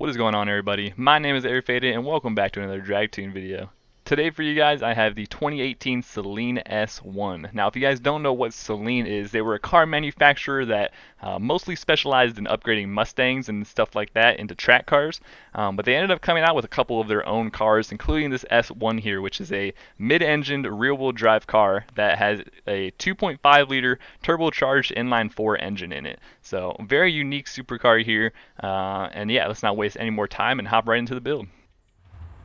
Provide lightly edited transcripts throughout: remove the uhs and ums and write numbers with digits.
What is going on, everybody? My name is Airfaded and welcome back to another drag tune video. Today for you guys I have the 2018 Saleen S1. Now if you guys don't know what Saleen is, they were a car manufacturer that mostly specialized in upgrading Mustangs and stuff like that into track cars, but they ended up coming out with a couple of their own cars, including this S1 here, which is a mid-engined rear-wheel drive car that has a 2.5 liter turbocharged inline-4 engine in it. So very unique supercar here, and yeah, let's not waste any more time and hop right into the build.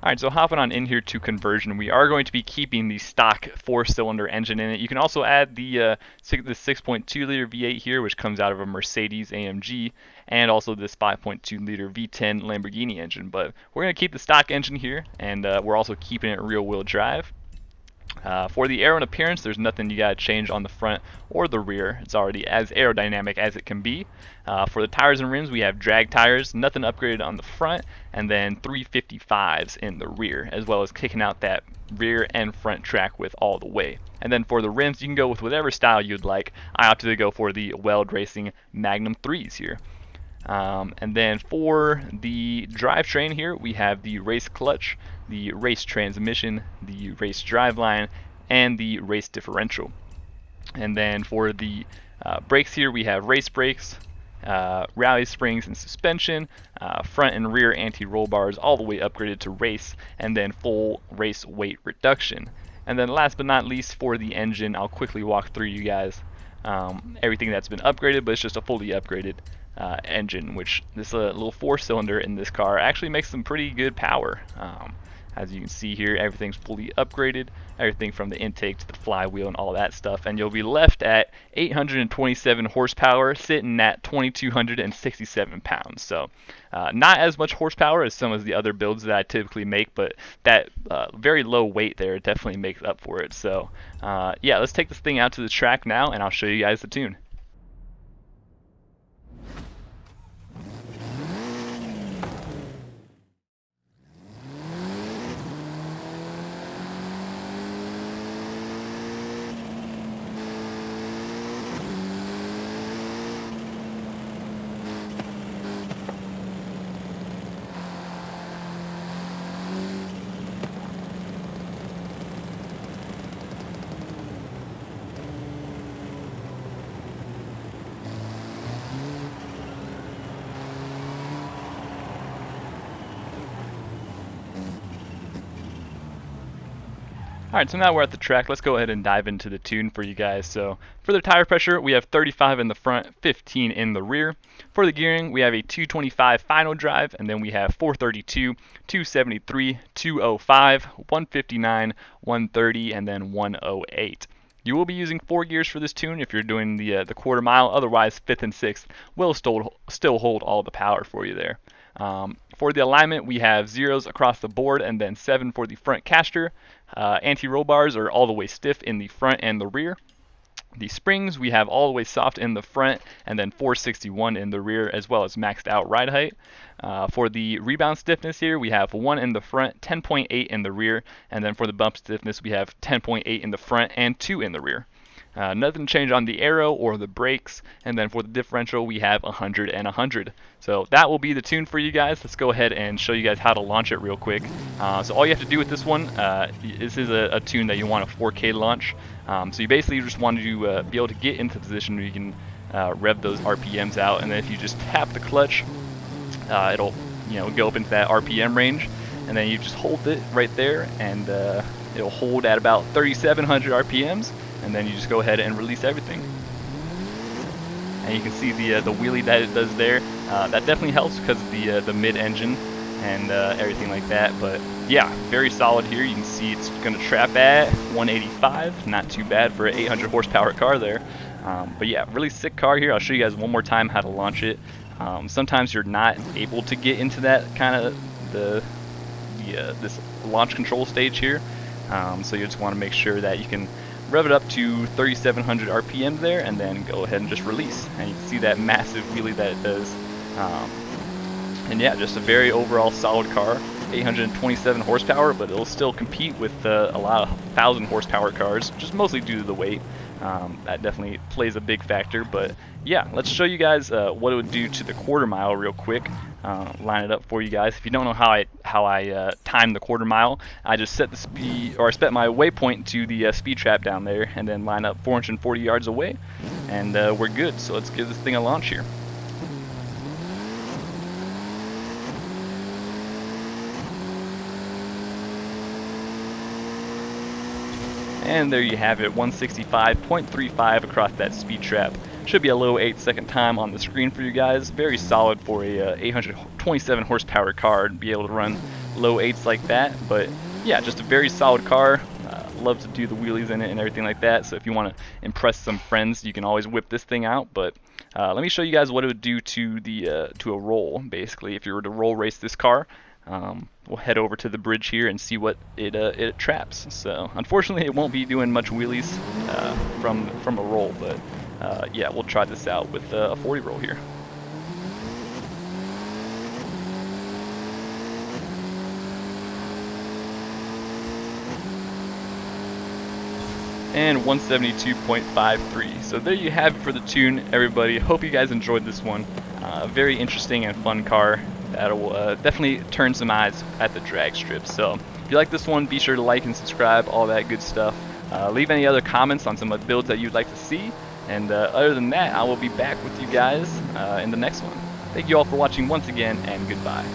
Alright, so hopping on in here to conversion, we are going to be keeping the stock 4-cylinder engine in it. You can also add the 6.2 liter V8 here, which comes out of a Mercedes AMG, and also this 5.2 liter V10 Lamborghini engine. But we're going to keep the stock engine here, and we're also keeping it rear-wheel drive. For the aero and appearance, there's nothing you gotta change on the front or the rear. It's already as aerodynamic as it can be. For the tires and rims, we have drag tires, nothing upgraded on the front, and then 355s in the rear, as well as kicking out that rear and front track width all the way. And then for the rims, you can go with whatever style you'd like. I opted to go for the Weld Racing Magnum 3s here. And then for the drivetrain here, we have the race clutch, the race transmission, the race driveline, and the race differential. And then for the brakes here, we have race brakes, rally springs and suspension, front and rear anti-roll bars all the way upgraded to race, and then full race weight reduction. And then last but not least, for the engine, I'll quickly walk through you guys everything that's been upgraded, but it's just a fully upgraded engine, which this little 4-cylinder in this car actually makes some pretty good power. As you can see here, everything's fully upgraded, everything from the intake to the flywheel and all that stuff, and you'll be left at 827 horsepower, sitting at 2,267 pounds. So not as much horsepower as some of the other builds that I typically make, but that very low weight there definitely makes up for it. So yeah, let's take this thing out to the track now, and I'll show you guys the tune. Alright, so now we're at the track. Let's go ahead and dive into the tune for you guys. So for the tire pressure, we have 35 in the front, 15 in the rear. For the gearing, we have a 225 final drive, and then we have 432, 273, 205, 159, 130, and then 108. You will be using 4 gears for this tune if you're doing the quarter mile. Otherwise, 5th and 6th will still hold all the power for you there. For the alignment, we have 0s across the board and then 7 for the front caster. Anti-roll bars are all the way stiff in the front and the rear. The springs, we have all the way soft in the front and then 461 in the rear, as well as maxed out ride height. For the rebound stiffness here, we have 1 in the front, 10.8 in the rear, and then for the bump stiffness, we have 10.8 in the front and 2 in the rear. Nothing changed on the aero or the brakes, and then for the differential we have 100 and 100. So that will be the tune for you guys. Let's go ahead and show you guys how to launch it real quick. So all you have to do with this one, this is a tune that you want a 4K launch. So you basically just want to be able to get into the position where you can rev those RPMs out, and then if you just tap the clutch, it'll go up into that RPM range, and then you just hold it right there, and it'll hold at about 3,700 RPMs. And then you just go ahead and release everything. And you can see the wheelie that it does there. That definitely helps because of the mid-engine and everything like that. But yeah, very solid here. You can see it's going to trap at 185. Not too bad for an 800 horsepower car there. But yeah, really sick car here. I'll show you guys one more time how to launch it. Sometimes you're not able to get into that kind of this launch control stage here. So you just want to make sure that you can rev it up to 3,700 RPM there, and then go ahead and just release. And you can see that massive wheelie that it does. And yeah, just a very overall solid car. 827 horsepower, but it'll still compete with a lot of 1,000 horsepower cars, just mostly due to the weight. That definitely plays a big factor. But yeah, let's show you guys what it would do to the quarter mile real quick. Line it up for you guys. If you don't know how I time the quarter mile, I just set the speed, or I set my waypoint to the speed trap down there, and then line up 440 yards away, and we're good. So let's give this thing a launch here. And there you have it, 165.35 across that speed trap. Should be a low 8-second time on the screen for you guys. Very solid for a 827 horsepower car to be able to run low 8s like that. But yeah, just a very solid car. Love to do the wheelies in it and everything like that. So if you want to impress some friends, you can always whip this thing out. But let me show you guys what it would do to the to a roll. Basically, if you were to roll race this car. We'll head over to the bridge here and see what it traps. So unfortunately, it won't be doing much wheelies from a roll, but yeah, we'll try this out with a 40 roll here. And 172.53. So there you have it for the tune, everybody. Hope you guys enjoyed this one. Very interesting and fun car. That'll definitely turn some eyes at the drag strip. So if you like this one, be sure to like and subscribe, all that good stuff. Leave any other comments on some of the builds that you'd like to see. And other than that, I will be back with you guys in the next one. Thank you all for watching once again, and goodbye.